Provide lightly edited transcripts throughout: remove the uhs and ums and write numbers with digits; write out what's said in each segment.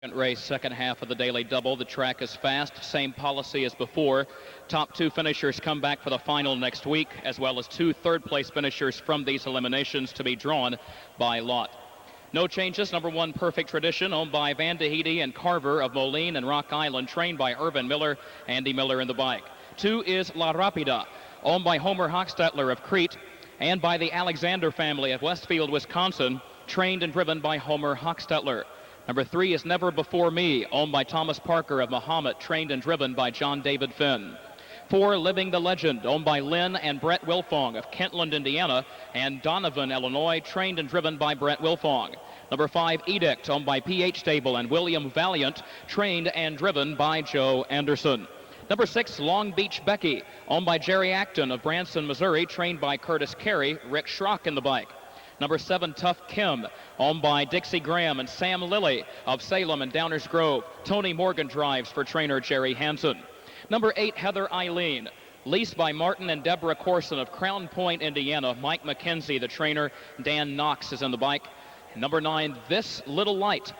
Race, second half of the daily double. The track is fast, same policy as before. Top two finishers come back for the final next week, as well as two third-place finishers from these eliminations to be drawn by lot. No changes. Number one, Perfect Tradition, owned by Van DeHede and Carver of Moline and Rock Island, trained by Irvin Miller, Andy Miller in the bike. Two is La Rapida, owned by Homer Hochstetler of Crete and by the Alexander family of Westfield, Wisconsin, trained and driven by Homer Hochstetler. Number three is Never Before Me, owned by Thomas Parker of Mahomet, trained and driven by John David Finn. Four, Living the Legend, owned by Lynn and Brett Wilfong of Kentland, Indiana, and Donovan, Illinois, trained and driven by Brett Wilfong. Number five, Edict, owned by PH Stable and William Valiant, trained and driven by Joe Anderson. Number six, Long Beach Becky, owned by Jerry Acton of Branson, Missouri, trained by Curtis Carey, Rick Schrock in the bike. Number seven, Tough Kim, owned by Dixie Graham and Sam Lilly of Salem and Downers Grove. Tony Morgan drives for trainer Jerry Hansen. Number eight, Heather Eileen, leased by Martin and Deborah Corson of Crown Point, Indiana. Mike McKenzie, the trainer. Dan Knox is in the bike. Number nine, This Little Light,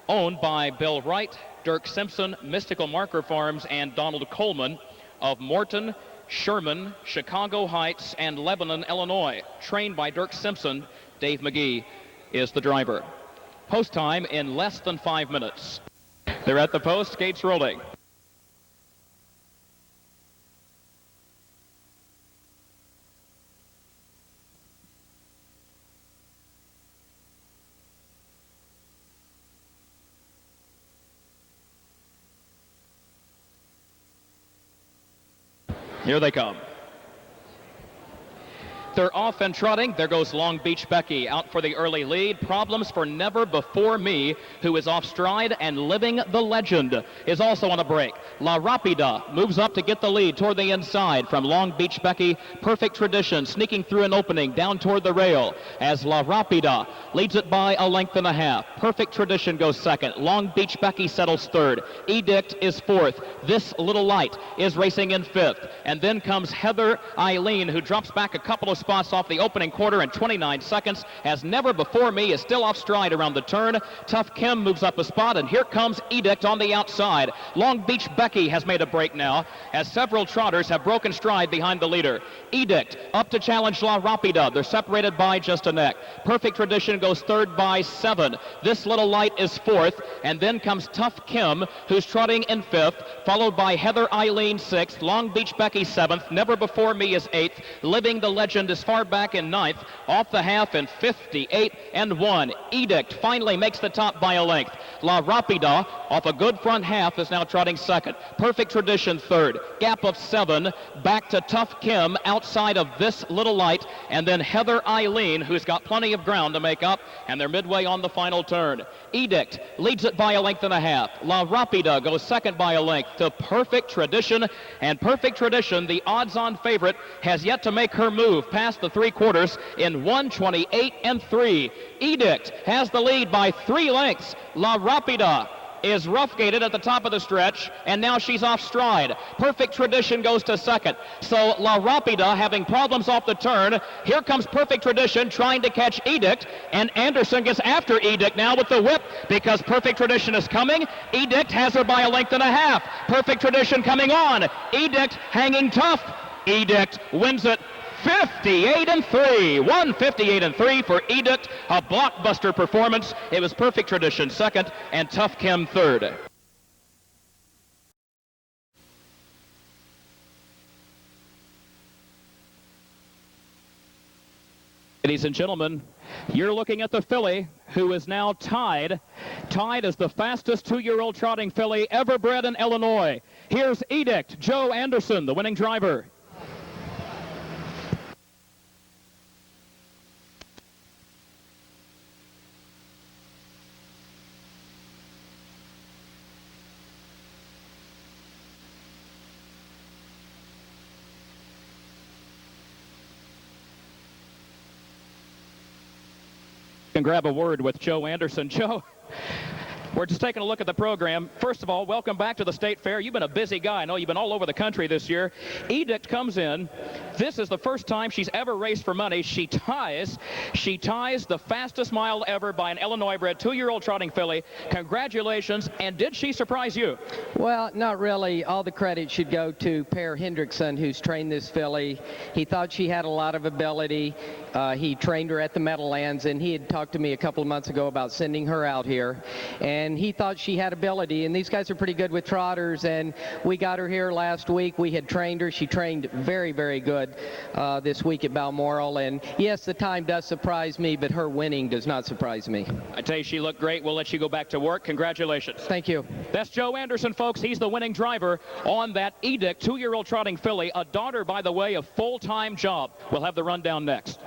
owned by Bill Wright, Dirk Simpson, Mystical Marker Farms, and Donald Coleman of Morton, Sherman, Chicago Heights, and Lebanon, Illinois, trained by Dirk Simpson. Dave McGee is the driver. Post time in less than 5 minutes. They're at the post, gates rolling. Here they come. They're off and trotting. There goes Long Beach Becky out for the early lead. Problems for Never Before Me, who is off stride, and Living the Legend is also on a break. La Rapida moves up to get the lead toward the inside from Long Beach Becky. Perfect Tradition sneaking through an opening down toward the rail as La Rapida leads it by a length and a half. Perfect Tradition goes second. Long Beach Becky settles third. Edict is fourth. This Little Light is racing in fifth. And then comes Heather Eileen, who drops back a couple of spots off the opening quarter in 29 seconds as Never Before Me is still off stride around the turn. Tough Kim moves up a spot, and here comes Edict on the outside. Long Beach Becky has made a break now as several trotters have broken stride behind the leader. Edict up to challenge La Rapida. They're separated by just a neck. Perfect Tradition goes third by 7. This Little Light is fourth, and then comes Tough Kim, who's trotting in fifth, followed by Heather Eileen 6th, Long Beach Becky 7th, Never Before Me is 8th, Living the Legend is far back in 9th, off the half in 58 and 1. Edict finally makes the top by a length. La Rapida, off a good front half, is now trotting second. Perfect Tradition third. Gap of 7, back to Tough Kim outside of This Little Light, and then Heather Eileen, who's got plenty of ground to make up, and they're midway on the final turn. Edict leads it by a length and a half. La Rapida goes second by a length to Perfect Tradition, and Perfect Tradition, the odds-on favorite, has yet to make her move past the three quarters in 1:28 and 3. Edict has the lead by 3 lengths. La Rapida is rough-gated at the top of the stretch, and now she's off stride. Perfect Tradition goes to second. So La Rapida having problems off the turn. Here comes Perfect Tradition trying to catch Edict, and Anderson gets after Edict now with the whip because Perfect Tradition is coming. Edict has her by a length and a half. Perfect Tradition coming on. Edict hanging tough. Edict wins it 58 and 3. 158 and 3 for Edict. A blockbuster performance. It was Perfect Tradition second and Tough Kim third. Ladies and gentlemen, you're looking at the filly who is now tied as the fastest 2-year-old trotting filly ever bred in Illinois. Here's Edict, Joe Anderson, the winning driver. Can grab a word with Joe Anderson. Joe, we're just taking a look at the program. First of all, welcome back to the State Fair. You've been a busy guy. I know you've been all over the country this year. Edict comes in This is the first time she's ever raced for money. She ties the fastest mile ever by an Illinois-bred 2-year-old trotting filly. Congratulations. And did she surprise you? Well, not really. All the credit should go to Per Hendrickson, who's trained this filly. He thought she had a lot of ability. He trained her at the Meadowlands, and he had talked to me a couple of months ago about sending her out here. And he thought she had ability, and these guys are pretty good with trotters, and we got her here last week. We had trained her. She trained very, very good this week at Balmoral. And yes, the time does surprise me, but her winning does not surprise me. I tell you, she looked great. We'll let you go back to work. Congratulations. Thank you. That's Joe Anderson, folks. He's the winning driver on that EDICT 2-year-old trotting filly, a daughter, by the way, a full-time job. We'll have the rundown next.